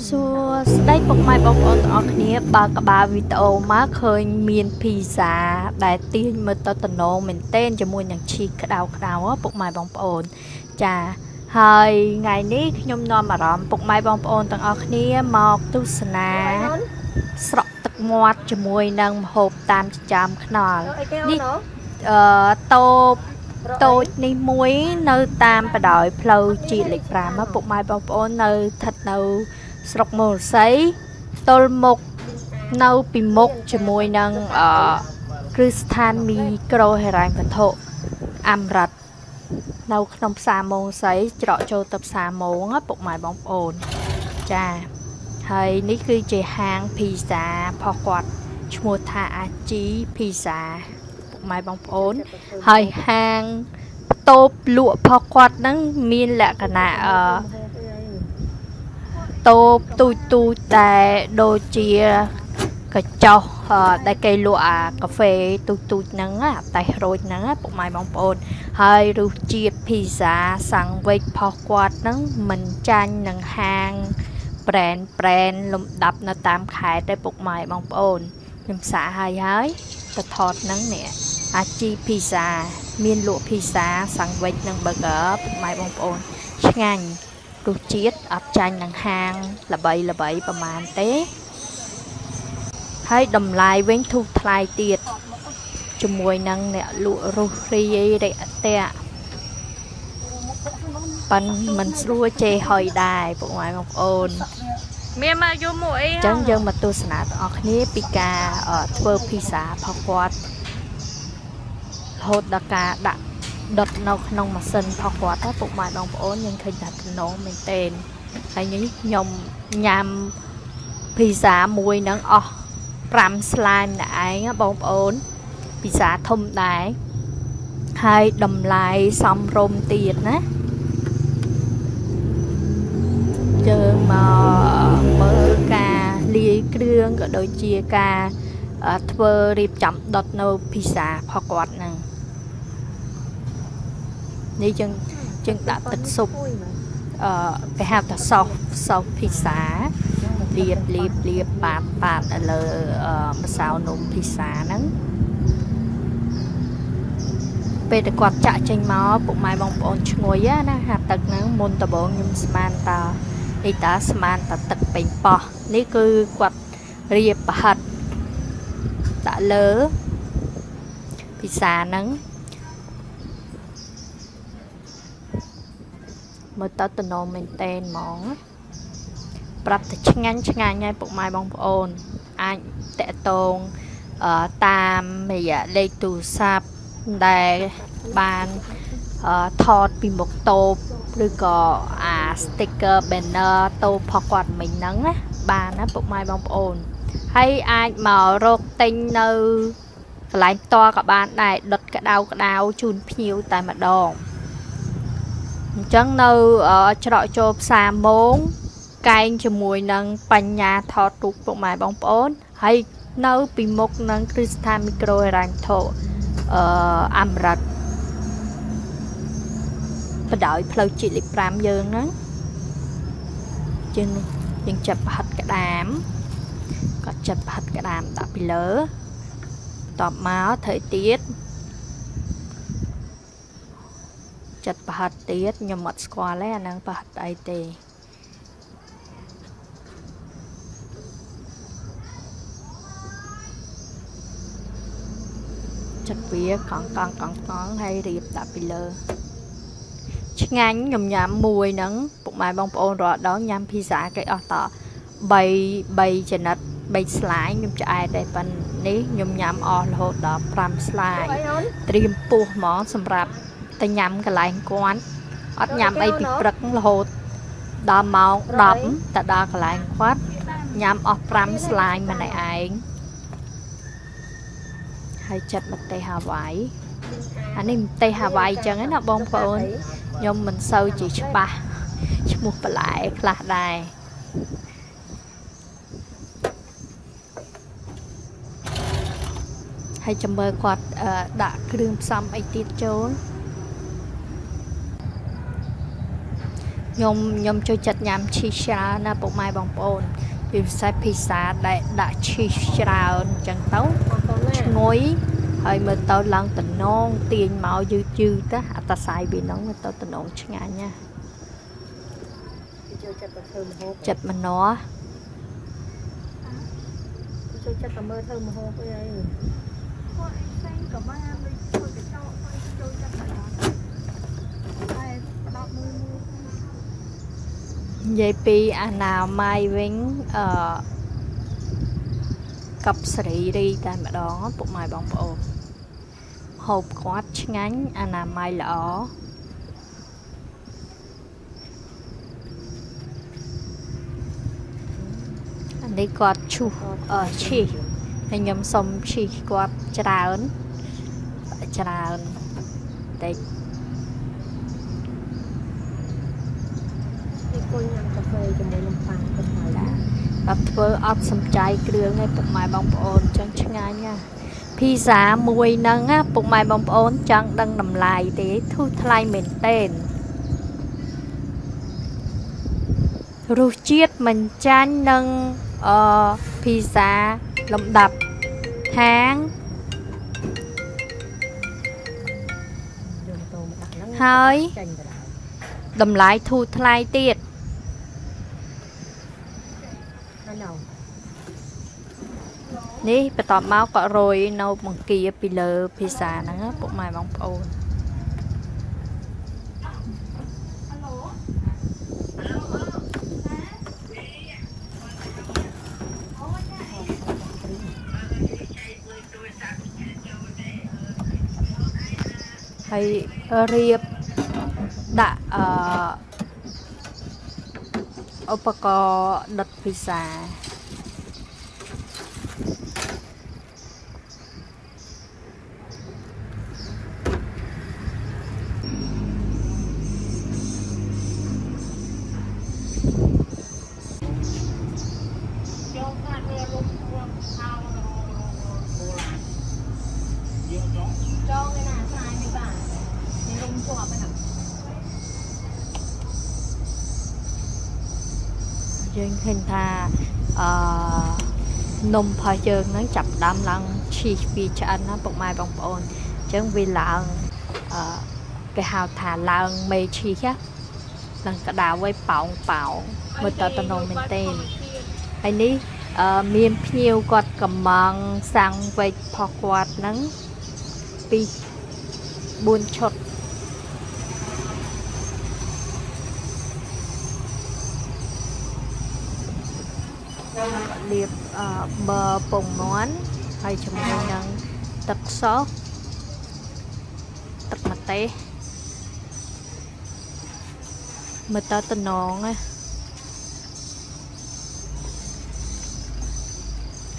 សួស្តីពុកម៉ែបងប្អូនទាំងអស់គ្នាបើកបាវីដេអូមកឃើញមានភីហ្សាដែលទាញមើលទៅតំណងមែនទែនជាមួយនឹងឈីសក្តៅពុកម៉ែបងប្អូនចាហើយថ្ងៃនេះខ្ញុំនាំអារម្មណ៍ពុកម៉ែបងប្អូនទាំងអស់គ្នាមកទស្សនាស្រក់ទឹកមាត់ជាមួយនឹងម្ហូបតាមចិញ្ចើមថ្នល់នេះតូបតូចនេះមួយនៅតាមបដោយផ្លូវជាតិលេខ5ពុកម៉ែបងប្អូននៅស្ថិតនៅស្រុកមូលសីទល់មុខនៅពីមុខជាមួយនឹងគ្រឹះស្ថានមីក្រូហិរញ្ញវត្ថុអាំរ៉ាត់នៅក្នុងផ្សារមូលសីច្រកចូលទៅផ្សារមងពុកម៉ែបងប្អូនចាហើយនេះគឺជាហាងភីហ្សាផុសគាត់ឈ្មោះថាអាជីភីហ្សាពុកម៉ែបងប្អូនហើយហាងតូបលក់ផុសគាត់ហ្នឹងមានលក្ខណៈតូបទូចតែដូចជាកញ្ចុះដែលគេលក់អាកាហ្វេទូចហ្នឹងតែក្រូចហ្នឹងពុកម៉ែបងប្អូនហើយរសជាតិភីហ្សាសាំងវិចផុសគាត់ហ្នឹងមិនចាញ់នឹងហាងប្រេនលំដាប់នៅតាមខេត្តទេពុកម៉ែបងប្អូនខ្ញុំសាកហើយទៅថតហ្នឹងនេះអាជីភីហ្សាមានលក់ភីហ្សាសាំងវិចនិងប៊ឺហ្គឺពុកម៉ែបងប្អូនឆ្ងាញ់រសជាតិអត់ចាញ់នឹងហាងល្បីប្រហែលទេហើយតម្លៃវិញធូរថ្លៃទៀតជាមួយនឹងអ្នកលក់រុះរីរិអតៈប៉ិនមិនស្រួលចេហុយដែរពុកម៉ែបងប្អូនមានមកយំមួយអីចឹងយើងមកទស្សនាទាំងអស់គ្នាពីការធ្វើភីហ្សាផុសគាត់រហូតដល់ការដាក់ដុតនៅក្នុងម៉ាស៊ីនផុសគាត់ពុកម៉ែបងប្អូនយើងឃើញថាទំនងមែនទែនហើយនេះខ្ញុំញ៉ាំភីហ្សាមួយនឹងអស់5ស្លាយម្នាក់ឯងបងប្អូនភីហ្សាធំដែរហើយតម្លៃសមរម្យទៀតណាយើងមកមើលការលាយគ្រឿងក៏ដូចជាការធ្វើរៀបចំដុតនៅភីហ្សាផុសគាត់ហ្នឹងនេះយើងដាក់ទឹកស៊ុបគេហៅថាសោសភីហ្សាលាបប៉ាតនៅលើម្សៅនំភីហ្សាហ្នឹងពេលតែគាត់ចាក់ចេញមកពុកម៉ែបងប្អូនឈ្ងុយណាហាទឹកហ្នឹងមុនដំបូងខ្ញុំស្មានតាទឹកពេញប៉ោះនេះគឺគាត់រៀបប្រហិតដាក់លើភីហ្សាហ្នឹងមើលទៅតំណមមែនតែនហ្មងប្រាប់តែឆ្ងាញ់ហើយពុកម៉ែបងប្អូនអាចតាក់ទងតាមរយៈលេខទូរស័ព្ទដែលបានថតពីមុខតូបឬក៏អា sticker banner តូបផុសគាត់មិញហ្នឹងណាបានណាពុកម៉ែបងប្អូនហើយអាចមករកទិញនៅកន្លែងផ្ទាល់ក៏បានដែរដុតក្តៅជូនភ្ញៀវតែម្ដងអញ្ចឹងនៅច្រកចូលផ្សារមងកែងជាមួយនឹងបញ្ញាថតរូបពុកម៉ែបងប្អូនហើយនៅពីមុខនឹងគ្រឹះស្ថានមីក្រូហិរញ្ញវត្ថុអាំរ៉ាត់បដោយផ្លូវជាតិលេខ5យើងហ្នឹងយើងចាប់ប្រហិតក្តាមគាត់ចាប់ប្រហិតក្តាមដាក់ពីលើតបមកធ្វើទៀតចាត់ប្រហិតទៀតខ្ញុំអត់ស្គាល់ទេអាហ្នឹងប្រហិតអីទេចាត់វាកង់ហើយរៀបដាក់ពីលើឆ្ងាញ់ខ្ញុំញ៉ាំមួយហ្នឹងពុកម៉ែបងប្អូនរាល់ដងញ៉ាំភីហ្សាគេអស់ត3ចំណិត3ស្លាយខ្ញុំឆ្អែតតែប៉ុណ្នេះខ្ញុំញ៉ាំអស់រហូតដល់5ស្លាយត្រៀមពោះហ្មងសម្រាប់តែញ៉ាំកន្លែងគាត់អត់ញ៉ាំអីពីព្រឹករហូតដល់ម៉ោង10ទៅដល់កន្លែងគាត់ញ៉ាំអស់5ស្លាយម្នាក់ឯងហើយចាត់ម្ទេសហាវ៉ៃអានេះម្ទេសហាវ៉ៃចឹងណាបងប្អូនខ្ញុំមិនសូវជាច្បាស់ឈ្មោះបន្លែខ្លះដែរហើយចាំមើលគាត់ដាក់គ្រឿងផ្សំអីទៀតចូល nhom chơi chặt nhám chi xa na bộ mai bóng ôn vì sai pizza đại đã chi xa chẳng tấu ngồi hơi mà tao lần tình non tiền mạo dư dư ta ta sai bị nóng mà tao tình non chứ ngại nha chặt mà nó chắc là mơ thơm mà hô cái đây vậy pi anh nào mai vĩnh cặp sợi đi tại mà đó bộ mai bóng ồn hộp quát ngắn anh nào mai lỏ anh đi quạt chu ở chi anh nhầm xong chi quạt tràn đấy cô nhang cà phê cho mỗi lần phang có phải là và phơ ớt xâm trái kêu ngay bụng mai bóng ồn chẳng chứ ngay nha pizza mùi nâng á bụng mai bóng ồn chẳng đang nằm lại để thu thay mình tên rùi chiết mình chán nâng pizza lộng đập tháng hơi đầm lại thu thay tiết níไปตอบมาก็โรยนมังกีไปเลยพิซซ่านะพวกไม้บางโอนให้เรียบดะอุปกรณ์ดัดพิซซ่าយើងឃើញថានំរបស់យើងនឹងចាប់ដាំឡើងឈីពីឆ្អិនណាពុកម៉ែបងប្អូនអញ្ចឹងវាឡើងគេហៅថាឡើងមេឈីណាឡើងកដៅឲ្យប៉ោងមើលតើតំណងមែនទេហើយនេះមានភ្ញៀវគាត់កំងសាំងវែកផុសគាត់ហ្នឹងពី4ឈុតលាបបឺពងមាន់ហើយជាមួយនឹងទឹកសោសទឹកម្ទេសមើលតើតំណងណា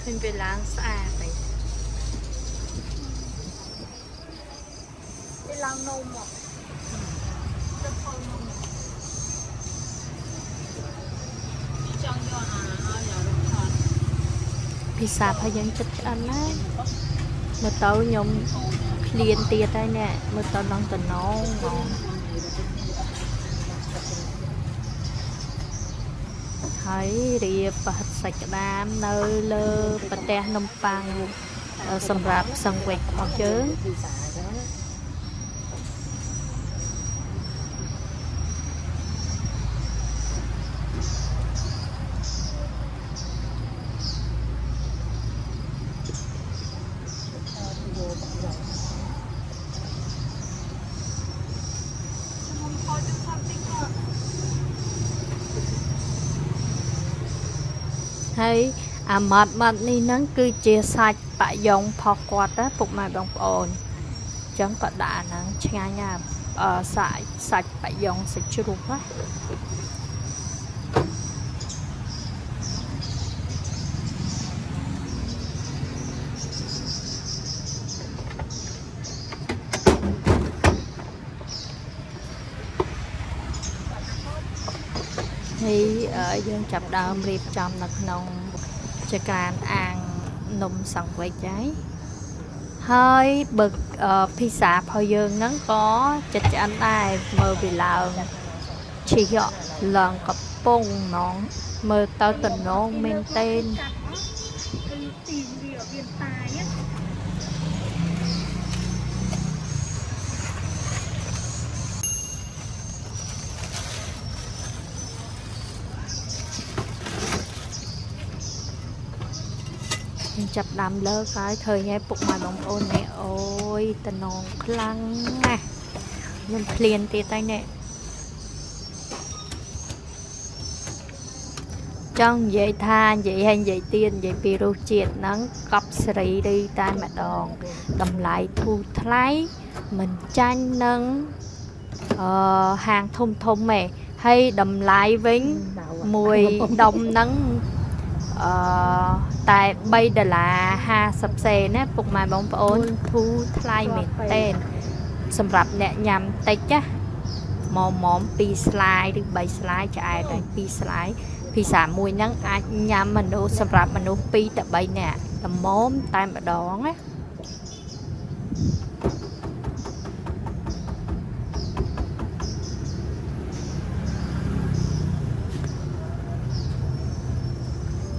ឃើញវាឡើងស្អាតហើយវាឡើងនំមកទឹកផុសនំចង់យកពិសាផាយើងចិត្តឆ្អិនណាមើលទៅខ្ញុំឃ្លានទៀតហើយនេះមើលទៅឡើងតំណងហ្មងហើយរៀបប្រហិតសាច់ក្តាមនៅលើប្រទេសនំប៉័ងសម្រាប់សង្វេចរបស់យើងហើយអាម៉ាត់នេះហ្នឹងគឺជាសាច់ប៉ាយ៉ុងផុសគាត់ណាពុកម៉ែបងប្អូនអញ្ចឹងក៏ដាក់ហ្នឹងឆ្ងាញ់ណាសាច់ប៉ាយ៉ុងសាច់ជ្រូកណាហើយយើងចាប់ដើមរៀបចំនៅក្នុងចក្រានអាងនំសង្វេចហើយបើភីសារបស់យើងហ្នឹងក៏ចិត្តឆ្អិនដែរមើលវាឡើង ชีอะลองกับปงน้องเมื่อเต้าตนองเมนเต้นจับดำเลิกcái thời nhé bụng mày bóng ôn này ôi tần nong khăng nè nhưng liền tì tay nè trong dạy tha dạy hành dạy tiên dạy piru triệt nắng cặp sợi đi tay mẹ đòn cầm lại thu thái mình tranh nâng hàng thùng thùng mẹ hay đầm lại với mùi đông nắng tại bây giờ là ha sập xe nè phục mài bóng ôn thu thay miền tên sầm rập nhẹ nhằm tay chứ mỏm pi slide được 3 slide chạy rồi pi slide pi xả mùi nắng ai nhằm mình đâu sầm rập mình đâu pi tại bây nè tầm móm tay mà đón á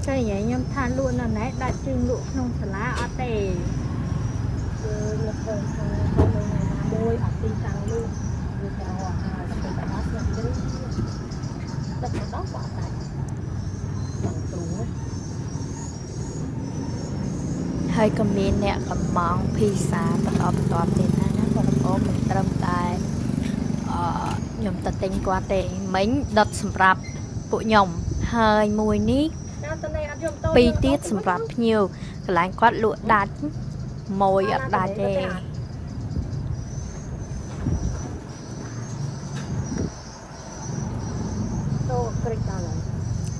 cái vậy nhâm than luôn là nãy đã trưng lụa không phải lá ở tề một phần không môi học tin tăng luôn vì theo họ phải phải nói rằng cái tất cả đó quả tại bằng tù hơi comment nè cầm món pizza và tọt tiền ha nó còn có mình trâm tài nhom ta tinh qua tề mấy đợt sầm rạp bộ nhom hơi mùi ní pi tiết sầm rạp nhiều cái lạnh quát lụa đạt mồi ở đạt đây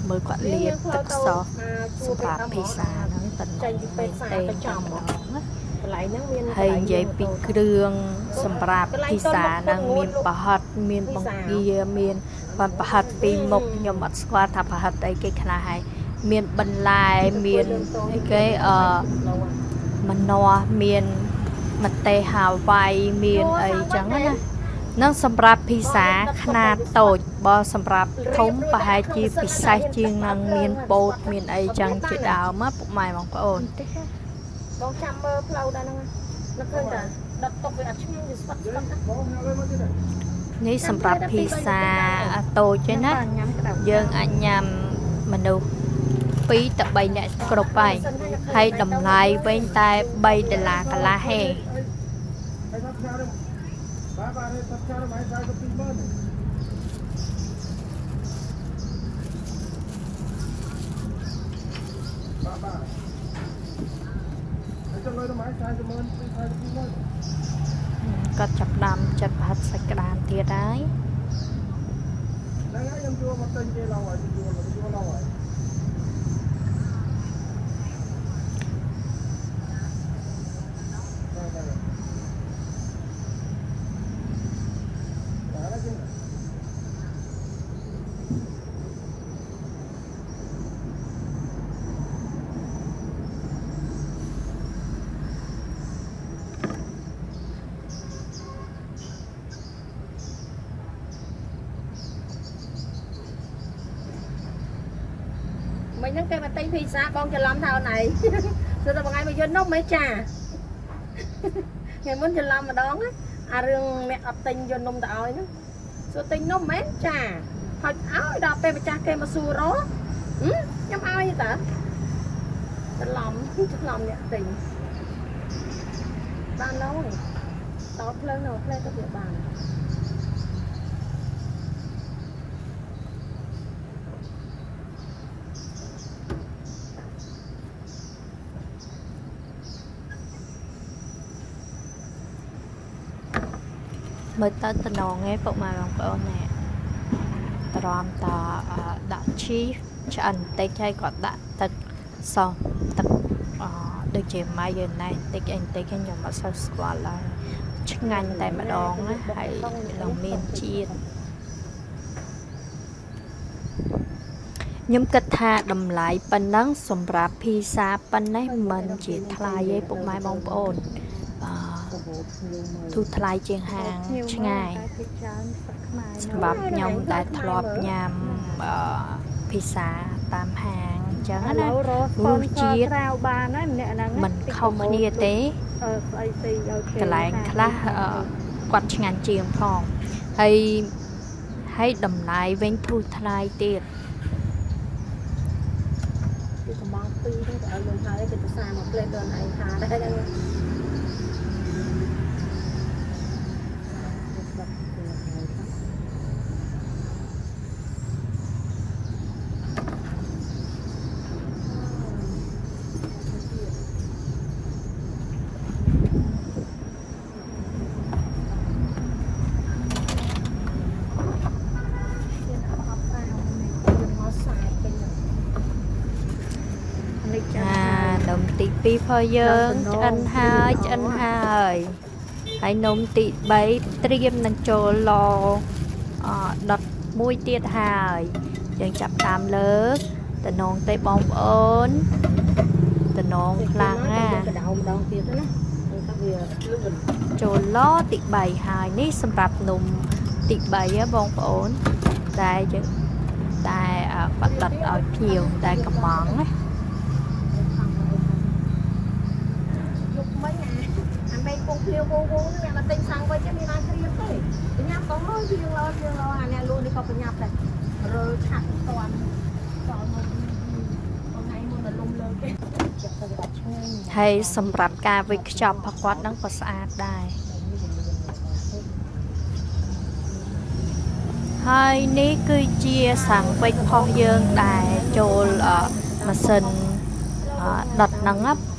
mới quát liệt tức so sầm rạp pizza nó tình mình tên trong một hay vậy pi đường sầm rạp pizza năng miền bát miền bông kia miền còn bát pi mộc nhom mất qua tháp bát đây cái khả hay miền bần lai miền cái mình no miền mặt tây hào vai miền ấy chẳng á năng sầm rạp pizzaขนาด โต บ่สำหรับทมประหายจีพิเศษจีnăng miền bột miền ấy chẳng chỉ đào mất bụng mày mong có ổnนี่สำหรับพิซซ่าโตใช่นะยังอันยำมันดูปีตะใบเนี่ยกรบไปให้ดำลายเว้นแต่ใบเดลากะลาแห่ก็จับดำจับพัดใส่กระดานเทียได้mình đang cây mà tinh pizza bong cho lắm thao này rồi tao ngày mà vô nốc mấy trà ngày muốn cho lắm mà đón á rương mẹ ập tinh vô nông tao nữa rồi tinh nốc mấy trà thôi áo đạp pe mà cha cây mà xù ró nhắm ai vậy ta lòng nhẹ tình ban nấu này tao lên nào lên các địa bàn mới tới tình nòng nghe bụng mà lòng con nè trom ta đã chi cho anh tay chay còn đã tật xong tật được chỉ mai giờ này tay anh tay cái nhóm mà sao qua là chắc ngành tại mà đón á hay lòng miên chiên nhóm kết tha đầm lại bên nắng sầm rạp pizza bên đấy mình chỉ thay với bụng mai bông ổn ធូរថ្លៃជាងហាងឆ្ងាយសម្រាប់ខ្ញុំដែលធ្លាប់ញ៉ាំភាសាតាមហាងអញ្ចឹងណារសជាតិបានហើយម្នាក់ហ្នឹង មិនខុសគ្នាទេស្អីទីឲ្យក ន្លែងខ្លះគាត់ឆ្ងាញ់ជាងផងហើយតម្លៃវិញធូរថ្លៃទៀត ពីកំង2ទៅឲ្យលុយហើយគេទៅសារមកផ្លេតដល់ឯងថាដែរ នំទី2ផងយើងឆ្អិនហើយហើយនំទី3ត្រៀមនឹងចូលឡដុតមួយទៀតហើយយើងចាប់តាមលើកតំណងទេបងប្អូនតំណងខ្លាំងណា កដៅម្ដងទៀតណាថាវាលឿន ចូលឡទី3ហើយនេះសម្រាប់នំទី3បងប្អូនតែយើងតែបាត់ដុតឲ្យភ្ញៀវតែកំងណា អាមេពងភ្លាវវងអ្នកមកទិញសាំងវិញមានបានគ្រៀមទេបញ្ញាប់ក៏មកជាងឡអាអ្នកលក់នេះក៏បញ្ញាប់ដែររើឆាក់ស្ទាន់ចូលមកថ្ងៃមុនតែលំលើគេចិត្តទៅអត់ឆ្ងាញ់ ហើយសម្រាប់ការវេចខ្ចប់របស់គាត់ហ្នឹងក៏ស្អាតដែរហើយនេះគឺជាសាំងវេចផុសយើងដែលចូលម៉ាស៊ីនដុតហ្នឹង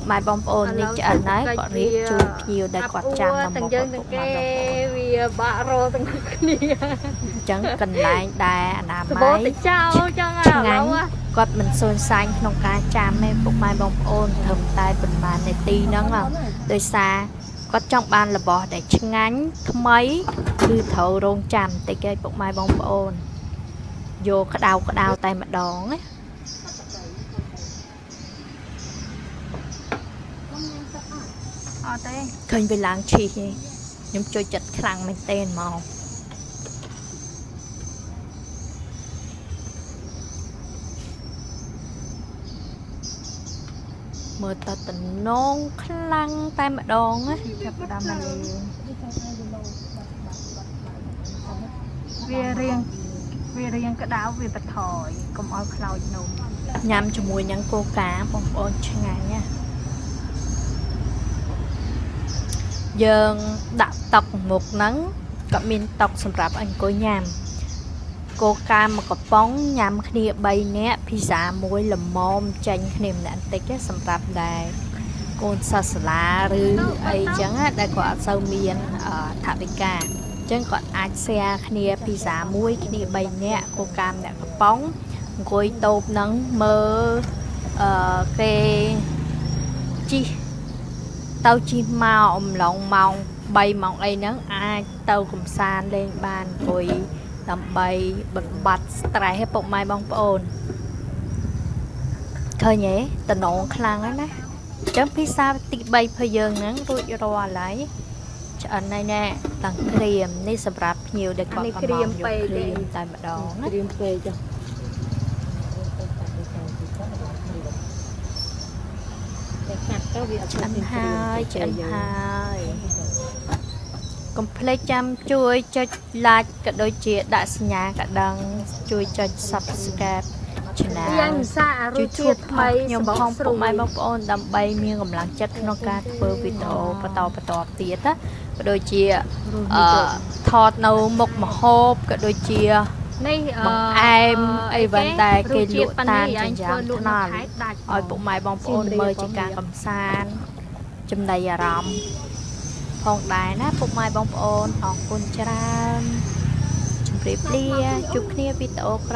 ម៉ែបងប្អូននេះឆ្អិនហើយគាត់រៀបជូនភ្ញៀវដែលគាត់ចាំមក យើងទាំងគេវាបាក់រោទាំងគ្នា អញ្ចឹងកន្លែងដែលអនាម័យ បោទៅចោលចឹង ឆ្ងាញ់គាត់មិនសួនសាញ់ក្នុងការចាំទេពុកម៉ែបងប្អូនត្រឹមតែប៉ុន្មាននាទីហ្នឹងដោយសារគាត់ចង់បានរបស់ដែលឆ្ងាញ់ថ្មីគឺត្រូវរងចាំតិចឲ្យពុកម៉ែបងប្អូនយកក្តៅតែម្ដងណាអត់ទេឃើញវាឡើងឈីសខ្ញុំជួយចិត្តខ្លាំងមែនទែនមកមើលតតំណងខ្លាំងតែម្ដងណាចាប់ផ្ដើមមកលេងវារៀងក្តៅវាបថយកុំឲ្យខ្លោចនំញ៉ាំជាមួយនឹងកូកាបងប្អូនឆ្ងាញ់ណាយើងដាក់តុកមុខហ្នឹងក៏មានតុកសម្រាប់អង្គុយញ៉ាំកូកាមួយកំប៉ុងញ៉ាំគ្នា3នាក់ភីហ្សាមួយល្មមចាញ់គ្នាម្នាក់បន្តិចសម្រាប់ដែរកូនសិស្សសាលាឬអីចឹងដែលគាត់អត់សូវមានថវិកាអញ្ចឹងគាត់អាច share គ្នាភីហ្សាមួយគ្នា3នាក់កូកាម្នាក់កំប៉ុងអង្គុយតូបហ្នឹងមើលគេជីទៅជិះមកអំឡុងម៉ោង3ម៉ោងអីហ្នឹងអាចទៅកំសាន្តលេងបានអង្គុយដើម្បីបំបត្តិ stress ឲ្យពុកម៉ែបងប្អូនឃើញទេតំណងខ្លាំងហើយណាអញ្ចឹងភាសាទី3របស់យើងហ្នឹងរួចរាល់ហើយឆ្អិនហើយណែទាំងក្រៀមនេះសម្រាប់ភ្ញៀវដែលគាត់កំពុងយកក្រៀមតែម្ដងណាក្រៀមពេកចុះ ឆ្អិនហើយកុំភ្លេចចាំជួយចុច like ក៏ដូចជាដាក់សញ្ញាកណ្ដឹងជួយចុច subscribe channel យ៉ាងសារសជាតិថ្មី ខ្ញុំផងពុកម៉ែបងប្អូនដើម្បីមានកម្លាំងចិត្តក្នុងការធ្វើវីដេអូបន្តទៀតណាក៏ដូចជាថតនៅមុខម្ហូបក៏ដូចជា នេះ បង្អែមអីវិញដែលគេលក់តាមចិញ្ចើមថ្នល់ឲ្យពុកម៉ែបងប្អូនមើលជាការកំសាន្តចំណីអារម្មណ៍ផងដែរណាពុកម៉ែបងប្អូនអរគុណច្រើនជម្រាបលាជួបគ្នាវីដេអូក្រោយ